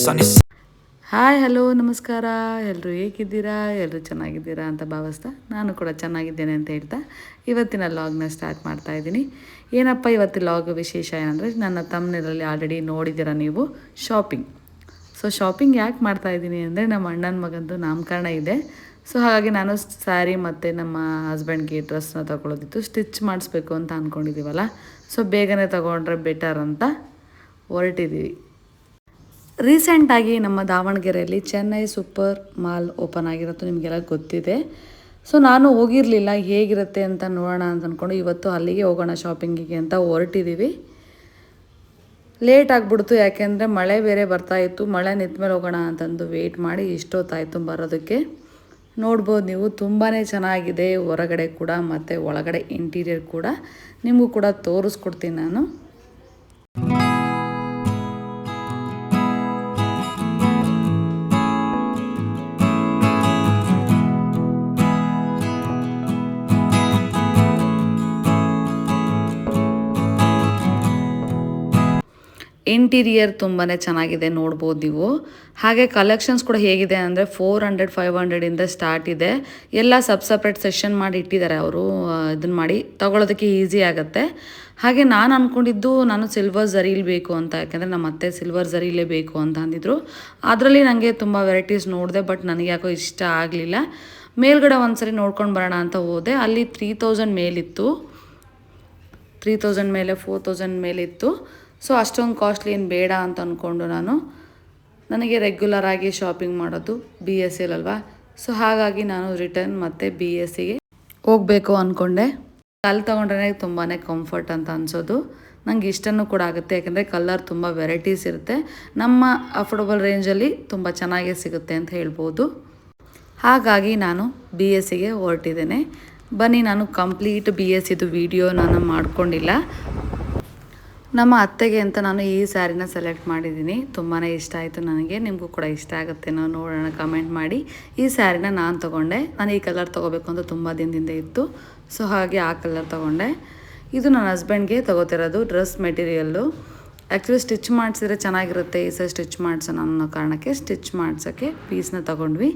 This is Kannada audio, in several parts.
sun is. ಹಾಯ್ ಹಲೋ ನಮಸ್ಕಾರ. ಎಲ್ಲರೂ ಹೇಗಿದ್ದೀರಾ? ಎಲ್ಲರೂ ಚೆನ್ನಾಗಿದ್ದೀರಾ ಅಂತ ಭಾವಿಸ್ತಾ ನಾನು ಕೂಡ ಚೆನ್ನಾಗಿದ್ದೇನೆ ಅಂತ ಹೇಳ್ತಾ ಇವತ್ತಿನ ಲಾಗ್ನ ಸ್ಟಾರ್ಟ್ ಮಾಡ್ತಾ ಇದ್ದೀನಿ. ಏನಪ್ಪ ಇವತ್ತಿನ ಲಾಗ್ ವಿಶೇಷ ಏನಂದರೆ, ನನ್ನ ತಮ್ಮನೇರಲ್ಲಿ ಆಲ್ರೆಡಿ ನೋಡಿದ್ದೀರಾ ನೀವು, ಶಾಪಿಂಗ್. ಸೊ ಶಾಪಿಂಗ್ ಯಾಕೆ ಮಾಡ್ತಾ ಇದ್ದೀನಿ ಅಂದರೆ, ನಮ್ಮ ಅಣ್ಣನ ಮಗಂದು ನಾಮಕರಣ ಇದೆ. ಸೊ ಹಾಗಾಗಿ ನಾನು ಸ್ಯಾರಿ ಮತ್ತು ನಮ್ಮ ಹಸ್ಬೆಂಡ್ಗೆ ಡ್ರೆಸ್ನ ತೊಗೊಳೋದಿತ್ತು. ಸ್ಟಿಚ್ ಮಾಡಿಸ್ಬೇಕು ಅಂತ ಅಂದ್ಕೊಂಡಿದ್ದೀವಲ್ಲ, ಸೊ ಬೇಗನೆ ತೊಗೊಂಡ್ರೆ ಬೆಟರ್ ಅಂತ ಹೊರಟಿದ್ದೀವಿ. ರೀಸೆಂಟಾಗಿ ನಮ್ಮ ದಾವಣಗೆರೆಯಲ್ಲಿ ಚೆನ್ನೈ ಸೂಪರ್ ಮಾಲ್ ಓಪನ್ ಆಗಿರೋದು ನಿಮಗೆಲ್ಲ ಗೊತ್ತಿದೆ. ಸೊ ನಾನು ಹೋಗಿರಲಿಲ್ಲ, ಹೇಗಿರುತ್ತೆ ಅಂತ ನೋಡೋಣ ಅಂತ ಅಂದ್ಕೊಂಡು ಇವತ್ತು ಅಲ್ಲಿಗೆ ಹೋಗೋಣ ಶಾಪಿಂಗಿಗೆ ಅಂತ ಹೊರಟಿದ್ದೀವಿ. ಲೇಟ್ ಆಗಿಬಿಡ್ತು, ಯಾಕೆಂದರೆ ಮಳೆ ಬೇರೆ ಬರ್ತಾಯಿತ್ತು. ಮಳೆ ನಿಂತ ಮೇಲೆ ಹೋಗೋಣ ಅಂತಂದು ವೆಯ್ಟ್ ಮಾಡಿ ಇಷ್ಟೊತ್ತಾಯಿತು ಬರೋದಕ್ಕೆ. ನೋಡ್ಬೋದು ನೀವು, ತುಂಬಾ ಚೆನ್ನಾಗಿದೆ ಹೊರಗಡೆ ಕೂಡ ಮತ್ತು ಒಳಗಡೆ ಇಂಟೀರಿಯರ್ ಕೂಡ. ನಿಮಗೂ ಕೂಡ ತೋರಿಸ್ಕೊಡ್ತೀನಿ ನಾನು. ಇಂಟೀರಿಯರ್ ತುಂಬಾ ಚೆನ್ನಾಗಿದೆ, ನೋಡ್ಬೋದು ನೀವು. ಹಾಗೆ ಕಲೆಕ್ಷನ್ಸ್ ಕೂಡ ಹೇಗಿದೆ ಅಂದರೆ 400-500ಇಂದ ಸ್ಟಾರ್ಟ್ ಇದೆ. ಎಲ್ಲ ಸಪ್ರೇಟ್ ಸೆಷನ್ ಮಾಡಿ ಇಟ್ಟಿದ್ದಾರೆ ಅವರು. ಇದನ್ನು ಮಾಡಿ ತಗೊಳ್ಳೋದಕ್ಕೆ ಈಸಿ ಆಗುತ್ತೆ. ಹಾಗೆ ನಾನು ಅಂದ್ಕೊಂಡಿದ್ದು ನಾನು ಸಿಲ್ವರ್ ಝರೀಲಿ ಬೇಕು ಅಂತ, ಯಾಕೆಂದರೆ ನಮ್ಮ ಅತ್ತೆ ಸಿಲ್ವರ್ ಝರೀಲೇ ಬೇಕು ಅಂತ ಅಂದಿದ್ರು. ಅದರಲ್ಲಿ ನನಗೆ ತುಂಬ ವೆರೈಟೀಸ್ ನೋಡಿದೆ, ಬಟ್ ನನಗೆ ಯಾಕೋ ಇಷ್ಟ ಆಗಲಿಲ್ಲ. ಮೇಲ್ಗಡೆ ಒಂದು ಸರಿ ನೋಡ್ಕೊಂಡು ಬರೋಣ ಅಂತ ಹೋದೆ. ಅಲ್ಲಿ 3000 ಮೇಲಿತ್ತು, 3000 ಮೇಲೆ 4000 ಮೇಲಿತ್ತು. ಸೊ ಅಷ್ಟೊಂದು ಕಾಸ್ಟ್ಲಿ ಏನು ಬೇಡ ಅಂತ ಅಂದ್ಕೊಂಡು ನನಗೆ ರೆಗ್ಯುಲರ್ ಆಗಿ ಶಾಪಿಂಗ್ ಮಾಡೋದು BSL ಅಲ್ವಾ. ಸೊ ಹಾಗಾಗಿ ನಾನು ರಿಟರ್ನ್ ಮತ್ತು BSಗೆ ಹೋಗಬೇಕು ಅಂದ್ಕೊಂಡೆ. ಅಲ್ಲಿ ತೊಗೊಂಡ್ರೆ ತುಂಬಾ ಕಂಫರ್ಟ್ ಅಂತ ಅನಿಸೋದು. ನನಗೆ ಇಷ್ಟನೂ ಕೂಡ ಆಗುತ್ತೆ, ಯಾಕೆಂದರೆ ಕಲರ್ ತುಂಬ ವೆರೈಟೀಸ್ ಇರುತ್ತೆ. ನಮ್ಮ ಅಫೋರ್ಡಬಲ್ ರೇಂಜಲ್ಲಿ ತುಂಬ ಚೆನ್ನಾಗೇ ಸಿಗುತ್ತೆ ಅಂತ ಹೇಳ್ಬೋದು. ಹಾಗಾಗಿ ನಾನು BSಗೆ ಹೊರಟಿದ್ದೇನೆ. ಬನ್ನಿ, ನಾನು ಕಂಪ್ಲೀಟ್ BSದು ವಿಡಿಯೋ ನಾನು ಮಾಡ್ಕೊಂಡಿಲ್ಲ. ನಮ್ಮ ಅತ್ತೆಗೆ ಅಂತ ನಾನು ಈ ಸ್ಯಾರಿನ ಸೆಲೆಕ್ಟ್ ಮಾಡಿದ್ದೀನಿ. ತುಂಬಾ ಇಷ್ಟ ಆಯಿತು ನನಗೆ. ನಿಮಗೂ ಕೂಡ ಇಷ್ಟ ಆಗುತ್ತೆ, ನಾವು ನೋಡೋಣ, ಕಮೆಂಟ್ ಮಾಡಿ. ಈ ಸ್ಯಾರಿನ ನಾನು ತೊಗೊಂಡೆ. ನಾನು ಈ ಕಲರ್ ತೊಗೋಬೇಕು ಅಂತ ತುಂಬ ದಿನದಿಂದ ಇತ್ತು. ಸೊ ಹಾಗೆ ಆ ಕಲರ್ ತೊಗೊಂಡೆ. ಇದು ನನ್ನ ಹಸ್ಬೆಂಡ್ಗೆ ತೊಗೋತಿರೋದು ಡ್ರೆಸ್ ಮೆಟೀರಿಯಲ್ಲು. ಆ್ಯಕ್ಚುಲಿ ಸ್ಟಿಚ್ ಮಾಡಿಸಿದ್ರೆ ಚೆನ್ನಾಗಿರುತ್ತೆ, ಈ ಸಲ ಸ್ಟಿಚ್ ಮಾಡಿಸೋಣ ಅನ್ನೋ ಕಾರಣಕ್ಕೆ ಸ್ಟಿಚ್ ಮಾಡ್ಸೋಕ್ಕೆ ಪೀಸ್ನ ತೊಗೊಂಡ್ವಿ.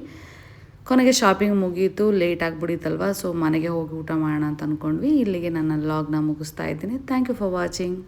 ಕೊನೆಗೆ ಶಾಪಿಂಗ್ ಮುಗೀತು, ಲೇಟ್ ಆಗಿಬಿಡಿತಲ್ವ. ಸೊ ಮನೆಗೆ ಹೋಗಿ ಊಟ ಮಾಡೋಣ ಅಂತ ಅಂದ್ಕೊಂಡ್ವಿ. ಇಲ್ಲಿಗೆ ನನ್ನ ಲಾಗ್ನ ಮುಗಿಸ್ತಾ ಇದ್ದೀನಿ. Thank you for watching.